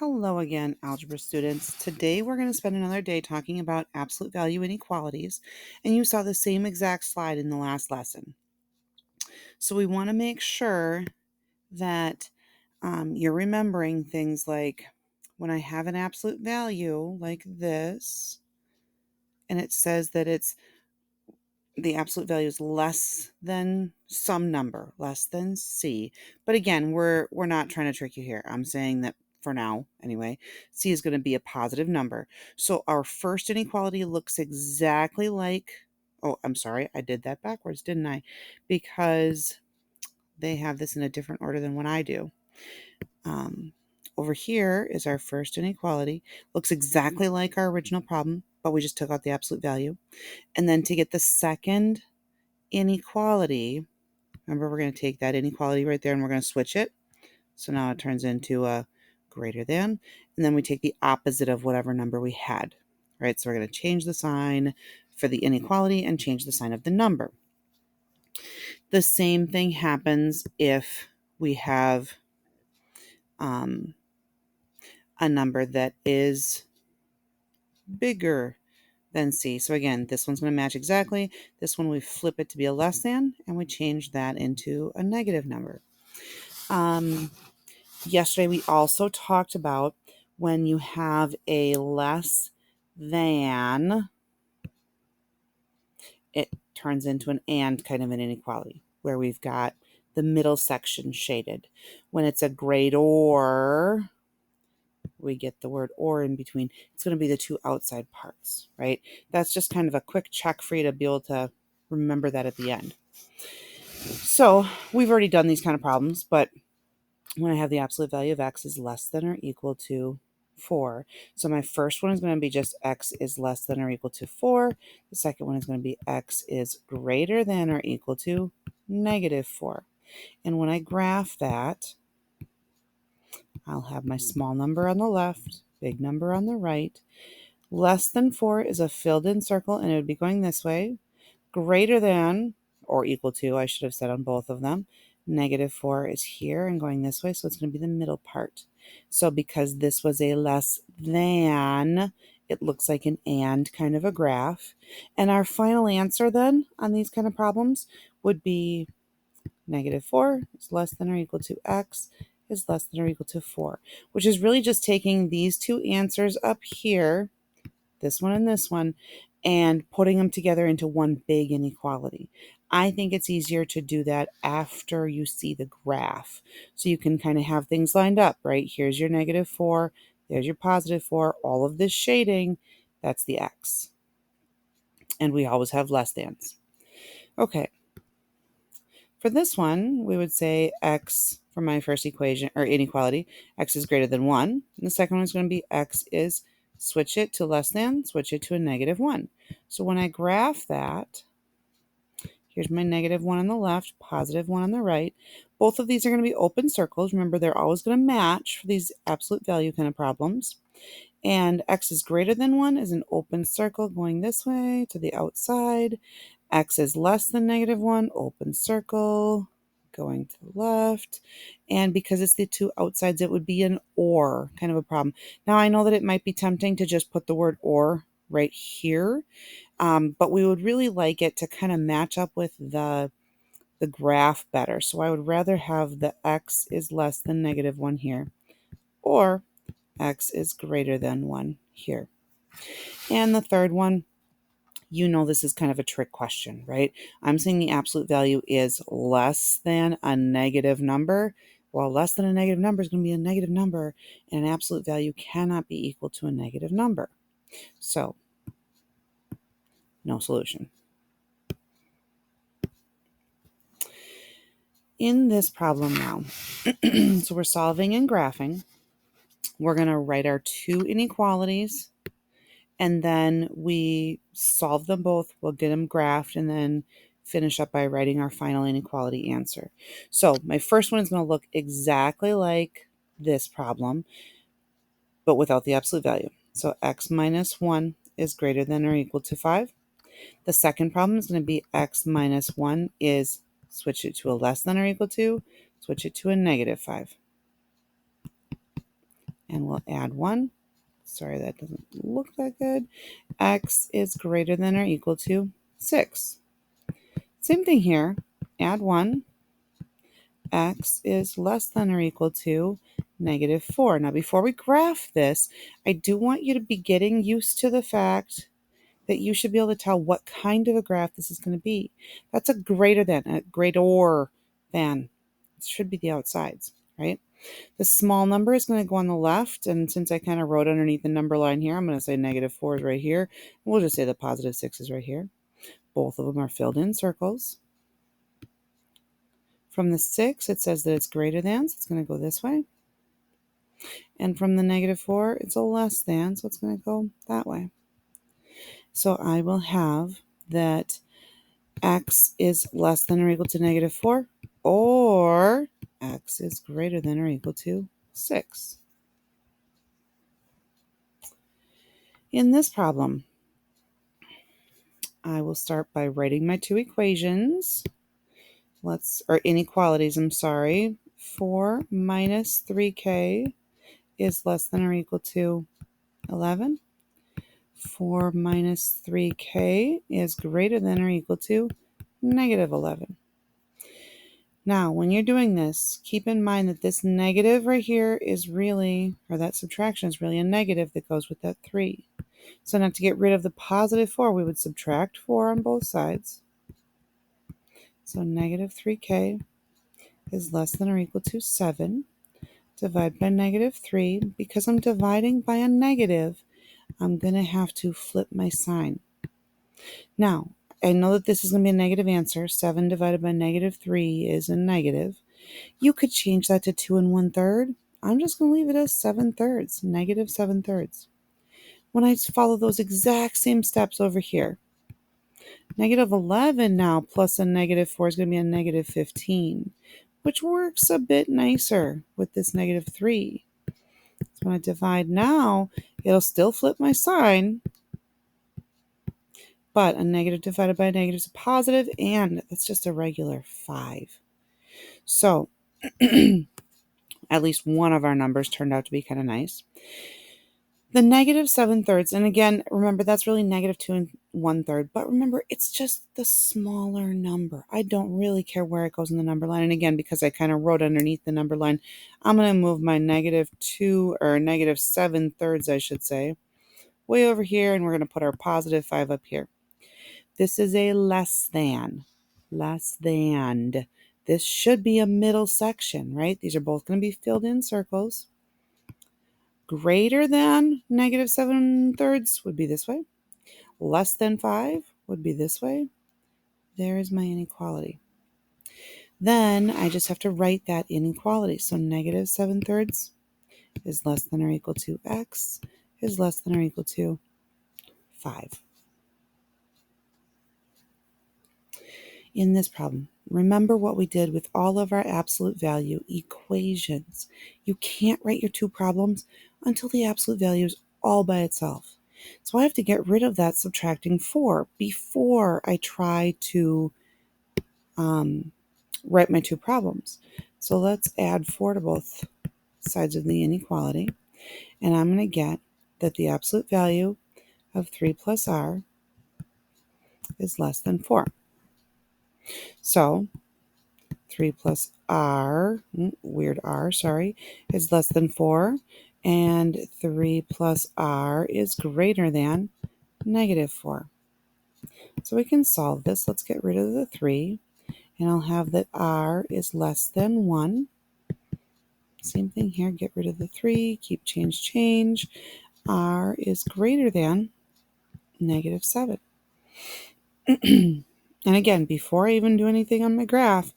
Hello again, algebra students. Today we're going to spend another day talking about absolute value inequalities, and you saw the same exact slide in the last lesson. So we want to make sure that you're remembering things like when I have an absolute value like this, and it says that the absolute value is less than some number, less than C. But again, we're not trying to trick you here. I'm saying that for now, anyway, C is going to be a positive number. So our first inequality looks exactly like, oh, I'm sorry, I did that backwards, didn't I? Because they have this in a different order than what I do. Over here is our first inequality. Looks exactly like our original problem, but we just took out the absolute value. And then to get the second inequality, remember we're going to take that inequality right there and we're going to switch it. So now it turns into a greater than, and then we take the opposite of whatever number we had, right? So we're going to change the sign for the inequality and change the sign of the number. The same thing happens if we have a number that is bigger than C. So again, this one's going to match exactly. This one we flip it to be a less than, and we change that into a negative number. Yesterday we also talked about when you have a less than, it turns into an and kind of an inequality where we've got the middle section shaded. When it's a greater, we get the word or in between. It's going to be the two outside parts, right? That's just kind of a quick check for you to be able to remember that at the end. So we've already done these kind of problems, but when I have the absolute value of x is less than or equal to 4. So my first one is going to be just x is less than or equal to 4. The second one is going to be x is greater than or equal to negative 4. And when I graph that, I'll have my small number on the left, big number on the right. Less than 4 is a filled in circle, and it would be going this way. Greater than or equal to, I should have said on both of them, negative 4 is here and going this way, so it's going to be the middle part. So because this was a less than, it looks like an and kind of a graph. And our final answer then on these kind of problems would be negative 4 is less than or equal to x is less than or equal to 4, which is really just taking these two answers up here, this one and this one, and putting them together into one big inequality. I think it's easier to do that after you see the graph. So you can kind of have things lined up, right? Here's your negative 4, there's your positive 4, all of this shading, that's the x. And we always have less thans. Okay. For this one, we would say x, for my first equation or inequality, x is greater than 1. And the second one is going to be x is, switch it to less than, switch it to a negative 1. So when I graph that, here's my negative 1 on the left, positive 1 on the right. Both of these are going to be open circles. Remember, they're always going to match for these absolute value kind of problems. And x is greater than 1 is an open circle going this way to the outside. X is less than negative 1, open circle, going to the left. And because it's the two outsides, it would be an or kind of a problem. Now, I know that it might be tempting to just put the word or right here, but we would really like it to kind of match up with the graph better. So I would rather have the x is less than negative 1 here, or x is greater than 1 here. And the third one, you know this is kind of a trick question, right? I'm saying the absolute value is less than a negative number. Well, less than a negative number is going to be a negative number, and an absolute value cannot be equal to a negative number. So, no solution. In this problem now, so we're solving and graphing. We're going to write our two inequalities, and then we solve them both. We'll get them graphed and then finish up by writing our final inequality answer. So my first one is going to look exactly like this problem, but without the absolute value. So x minus 1 is greater than or equal to 5. The second problem is going to be x minus 1 is, switch it to a less than or equal to, switch it to a negative 5. and we'll add 1. Sorry, that doesn't look that good. X is greater than or equal to 6. Same thing here. Add 1. X is less than or equal to -4. Now, before we graph this, I do want you to be getting used to the fact that you should be able to tell what kind of a graph this is going to be. That's a greater than, a greater than. It should be the outsides, right? The small number is going to go on the left, and since I kind of wrote underneath the number line here, I'm going to say -4 is right here. We'll just say the +6 is right here. Both of them are filled in circles. From the 6, it says that it's greater than, so it's going to go this way. And from the -4, it's a less than, so it's going to go that way. So I will have that X is less than or equal to -4, or X is greater than or equal to 6. In this problem, I will start by writing my two equations. Or inequalities, I'm sorry. 4 minus 3k is less than or equal to 11. 4 minus 3k is greater than or equal to -11. Now, when you're doing this, keep in mind that this negative right here is really, or that subtraction is really a negative that goes with that 3. So now to get rid of the +4, we would subtract 4 on both sides. So -3k is less than or equal to 7. Divide by -3. Because I'm dividing by a negative, I'm going to have to flip my sign. Now, I know that this is going to be a negative answer. 7 divided by -3 is a negative. You could change that to 2 1/3. I'm just going to leave it as 7/3, -7/3. When I follow those exact same steps over here, -11 now plus a -4 is going to be a -15, which works a bit nicer with this -3. So when I divide now, it'll still flip my sign, but a negative divided by a negative is a positive, and that's just a regular 5. So at least one of our numbers turned out to be kind of nice. The -7/3, and again, remember that's really -2 1/3, but remember it's just the smaller number. I don't really care where it goes in the number line. And again, because I kind of wrote underneath the number line, I'm going to move my -2 or -7/3, I should say, way over here, and we're going to put our +5 up here. This is a less than. This should be a middle section, right? These are both going to be filled in circles. Greater than -7/3 would be this way. Less than 5 would be this way. There is my inequality. Then I just have to write that inequality. So -7/3 is less than or equal to x is less than or equal to 5. In this problem, remember what we did with all of our absolute value equations. You can't write your two problems until the absolute value is all by itself. So I have to get rid of that subtracting 4 before I try to write my two problems. So let's add 4 to both sides of the inequality. And I'm going to get that the absolute value of 3 plus r is less than 4. So 3 plus r, weird r, sorry, is less than 4. And 3 plus r is greater than -4. So we can solve this. Let's get rid of the 3. And I'll have that r is less than 1. Same thing here. Get rid of the 3. Keep change. R is greater than -7. And again, before I even do anything on my graph,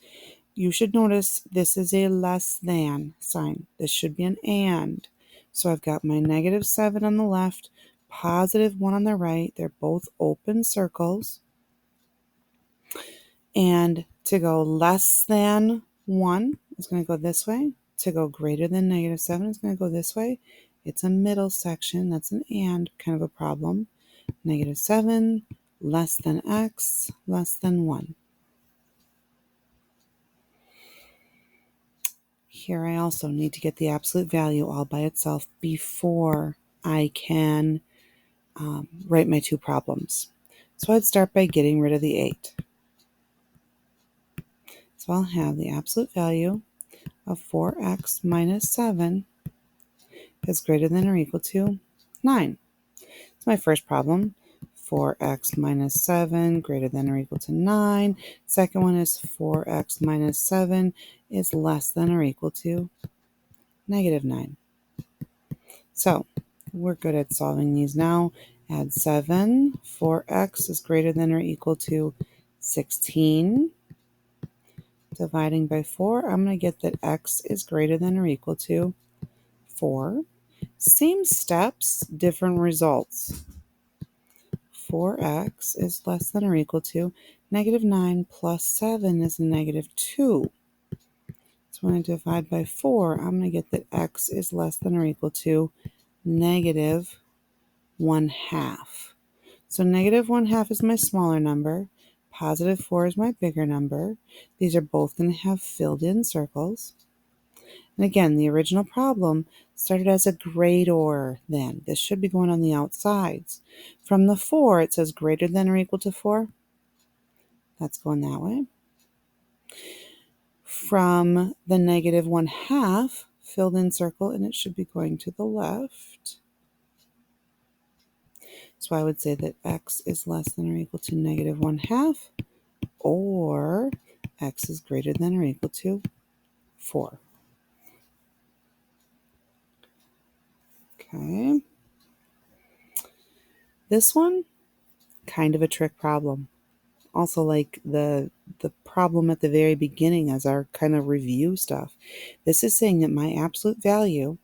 you should notice this is a less than sign. This should be an and. So I've got my -7 on the left, +1 on the right. They're both open circles. And to go less than 1 is going to go this way. To go greater than -7 is going to go this way. It's a middle section. That's an and kind of a problem. -7 less than x less than 1. Here I also need to get the absolute value all by itself before I can write my two problems. So I'd start by getting rid of the 8. So I'll have the absolute value of 4x minus 7 is greater than or equal to 9. It's my first problem. 4x minus 7 greater than or equal to 9. Second one is 4x minus 7 is less than or equal to negative 9. So we're good at solving these now. Add 7. 4x is greater than or equal to 16. Dividing by 4, I'm going to get that x is greater than or equal to 4. Same steps, different results. 4x is less than or equal to negative 9 plus 7 is negative 2. So when I divide by 4, I'm going to get that x is less than or equal to negative 1/2. So negative 1/2 is my smaller number. Positive 4 is my bigger number. These are both going to have filled in circles. And again, the original problem started as a greater than. This should be going on the outsides. From the 4, it says greater than or equal to 4. That's going that way. From the negative 1/2, filled in circle, and it should be going to the left. So I would say that x is less than or equal to negative 1/2, or x is greater than or equal to 4. Okay. This one, kind of a trick problem. Also like the problem at the very beginning as our kind of review stuff. This is saying that my absolute value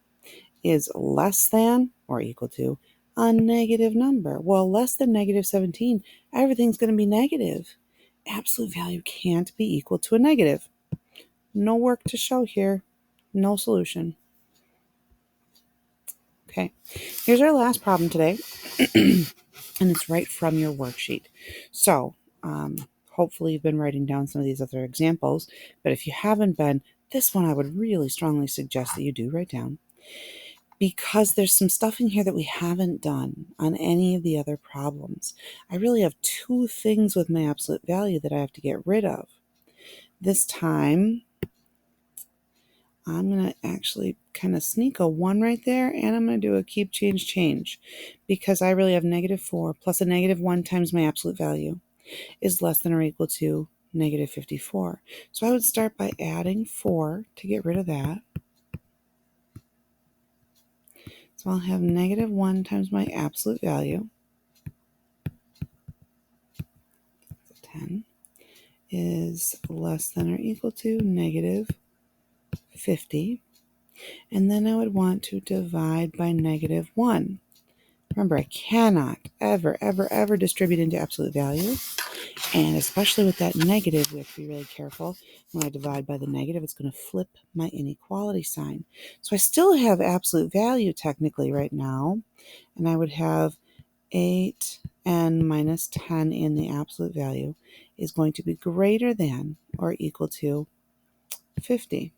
is less than or equal to a negative number. Well, less than negative 17, everything's going to be negative. Absolute value can't be equal to a negative. No work to show here. No solution. Okay, here's our last problem today, and it's right from your worksheet. So hopefully you've been writing down some of these other examples, but if you haven't been, this one I would really strongly suggest that you do write down, because there's some stuff in here that we haven't done on any of the other problems. I really have two things with my absolute value that I have to get rid of. This time, I'm going to actually kind of sneak a 1 right there, and I'm going to do a keep, change, because I really have negative 4 plus a negative 1 times my absolute value is less than or equal to negative 54. So I would start by adding 4 to get rid of that. So I'll have negative 1 times my absolute value, 10, is less than or equal to negative 50. And then I would want to divide by negative 1. Remember, I cannot ever distribute into absolute value. And especially with that negative, we have to be really careful. When I divide by the negative, it's going to flip my inequality sign. So I still have absolute value technically right now. And I would have 8n minus 10 in the absolute value is going to be greater than or equal to 50.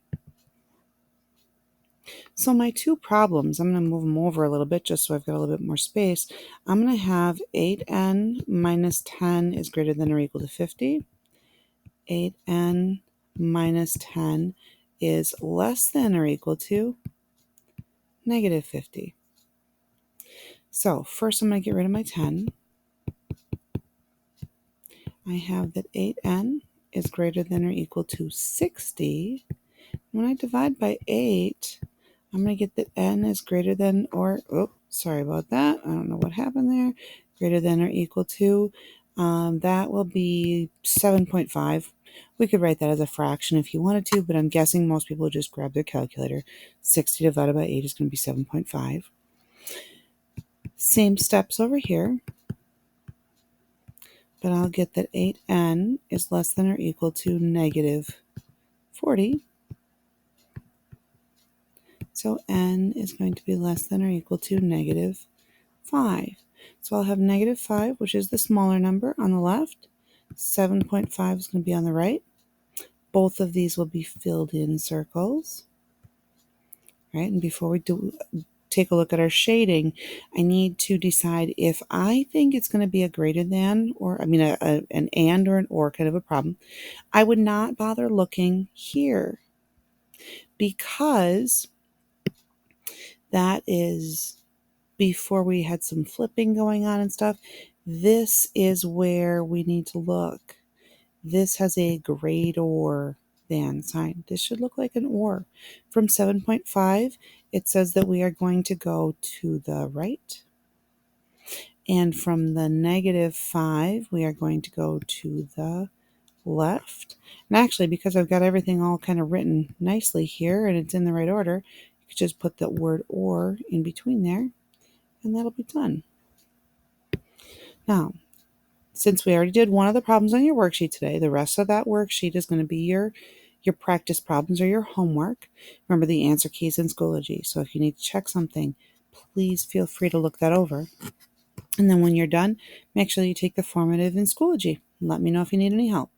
So my two problems, I'm going to move them over a little bit just so I've got a little bit more space. I'm going to have 8n minus 10 is greater than or equal to 50. 8n minus 10 is less than or equal to negative 50. So first I'm going to get rid of my 10. I have that 8n is greater than or equal to 60. When I divide by 8, I'm going to get that n is greater than or, sorry about that. I don't know what happened there. Greater than or equal to, that will be 7.5. We could write that as a fraction if you wanted to, but I'm guessing most people would just grab their calculator. 60 divided by 8 is going to be 7.5. Same steps over here, but I'll get that 8n is less than or equal to negative 40. So n is going to be less than or equal to negative 5. So I'll have negative 5, which is the smaller number, on the left. 7.5 is going to be on the right. Both of these will be filled in circles. right? And before we take a look at our shading, I need to decide if I think it's going to be a greater than, or I mean an and or an or kind of a problem. I would not bother looking here, because that is before we had some flipping going on and stuff. This is where we need to look. This has a greater than sign. This should look like an or. From 7.5, it says that we are going to go to the right. And from the -5, we are going to go to the left. And actually, because I've got everything all kind of written nicely here and it's in the right order, you could just put the word or in between there, and that'll be done. Now, since we already did one of the problems on your worksheet today, the rest of that worksheet is going to be your practice problems or your homework. Remember the answer keys in Schoology. So if you need to check something, please feel free to look that over. And then when you're done, make sure you take the formative in Schoology. Let me know if you need any help.